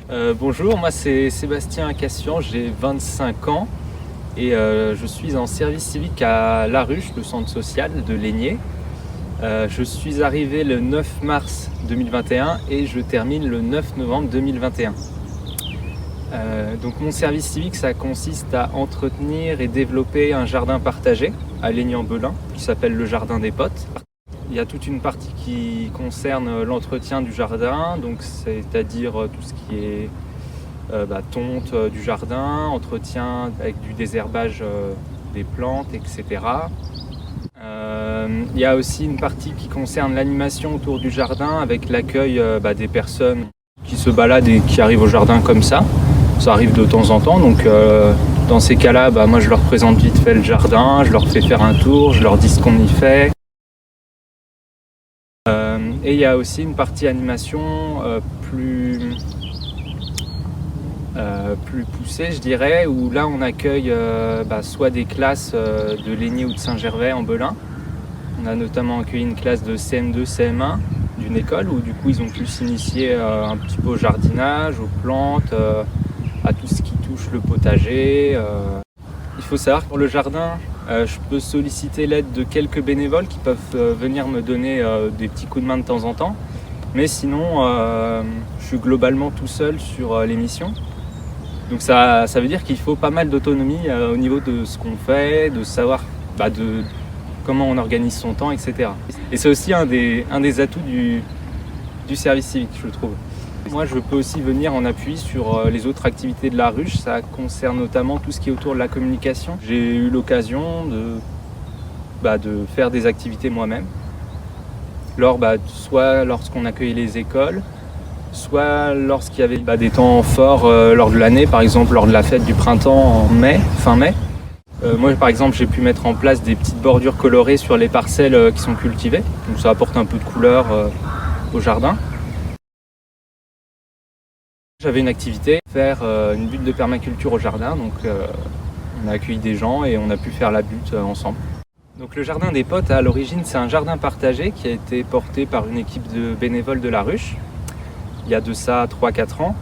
Bonjour, moi c'est Sébastien Cassian, j'ai 25 ans et je suis en service civique à La Ruche, le centre social de Lénier. Je suis arrivé le 9 mars 2021 et je termine le 9 novembre 2021. Donc mon service civique, ça consiste à entretenir et développer un jardin partagé à Lénier-en-Belin qui s'appelle le Jardin des Potes. Il y a toute une partie qui concerne l'entretien du jardin, donc c'est-à-dire tout ce qui est tonte du jardin, entretien avec du désherbage des plantes, etc. Il y a aussi une partie qui concerne l'animation autour du jardin avec l'accueil des personnes qui se baladent et qui arrivent au jardin comme ça. Ça arrive de temps en temps, donc dans ces cas-là, moi je leur présente vite fait le jardin, je leur fais faire un tour, je leur dis ce qu'on y fait. Et il y a aussi une partie animation plus poussée, je dirais, où là on accueille soit des classes de Lénier ou de Saint-Gervais en Belin. On a notamment accueilli une classe de CM2, CM1 d'une école où du coup ils ont pu s'initier un petit peu au jardinage, aux plantes, à tout ce qui touche le potager. Il faut savoir que pour le jardin, je peux solliciter l'aide de quelques bénévoles qui peuvent venir me donner des petits coups de main de temps en temps. Mais sinon, je suis globalement tout seul sur les missions. Donc ça veut dire qu'il faut pas mal d'autonomie au niveau de ce qu'on fait, de savoir de comment on organise son temps, etc. Et c'est aussi un des atouts du service civique, je trouve. Moi, je peux aussi venir en appui sur les autres activités de la ruche. Ça concerne notamment tout ce qui est autour de la communication. J'ai eu l'occasion de faire des activités moi-même. Soit lorsqu'on accueillait les écoles, soit lorsqu'il y avait des temps forts lors de l'année, par exemple lors de la fête du printemps en mai, fin mai. Moi, par exemple, j'ai pu mettre en place des petites bordures colorées sur les parcelles qui sont cultivées. Donc ça apporte un peu de couleur au jardin. J'avais une activité, faire une butte de permaculture au jardin, donc on a accueilli des gens et on a pu faire la butte ensemble. Donc le Jardin des Potes, à l'origine, c'est un jardin partagé qui a été porté par une équipe de bénévoles de La Ruche, il y a de ça 3-4 ans.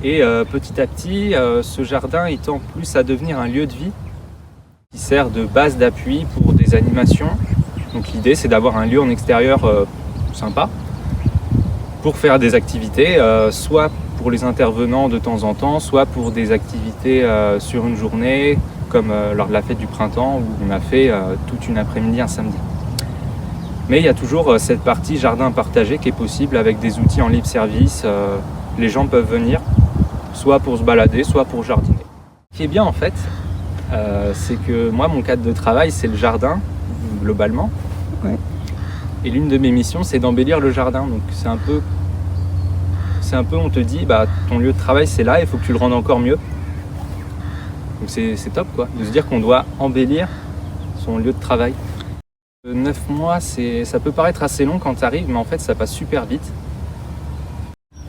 Et petit à petit, ce jardin étend plus à devenir un lieu de vie qui sert de base d'appui pour des animations. Donc l'idée, c'est d'avoir un lieu en extérieur sympa pour faire des activités, soit pour les intervenants de temps en temps, soit pour des activités sur une journée, comme lors de la fête du printemps où on a fait toute une après-midi un samedi. Mais il y a toujours cette partie jardin partagé qui est possible avec des outils en libre service. Les gens peuvent venir, soit pour se balader, soit pour jardiner. Ce qui est bien en fait, c'est que moi mon cadre de travail c'est le jardin, globalement. Ouais. Et l'une de mes missions c'est d'embellir le jardin. Donc c'est un peu on te dit ton lieu de travail c'est là, il faut que tu le rendes encore mieux. Donc c'est top quoi, de se dire qu'on doit embellir son lieu de travail. 9 mois, ça peut paraître assez long quand tu arrives, mais en fait ça passe super vite.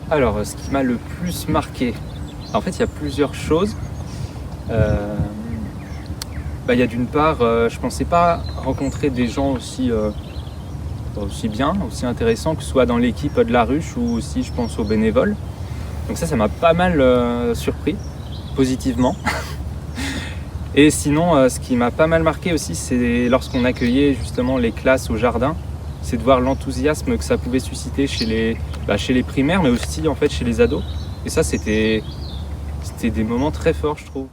Alors ce qui m'a le plus marqué, en fait il y a plusieurs choses. Il y a d'une part, je pensais pas rencontrer des gens aussi bien, aussi intéressants, que ce soit dans l'équipe de La Ruche ou aussi je pense aux bénévoles. Donc ça m'a pas mal surpris, positivement. Et sinon, ce qui m'a pas mal marqué aussi, c'est lorsqu'on accueillait justement les classes au jardin, c'est de voir l'enthousiasme que ça pouvait susciter chez les primaires, mais aussi en fait chez les ados. Et ça, c'était des moments très forts, je trouve.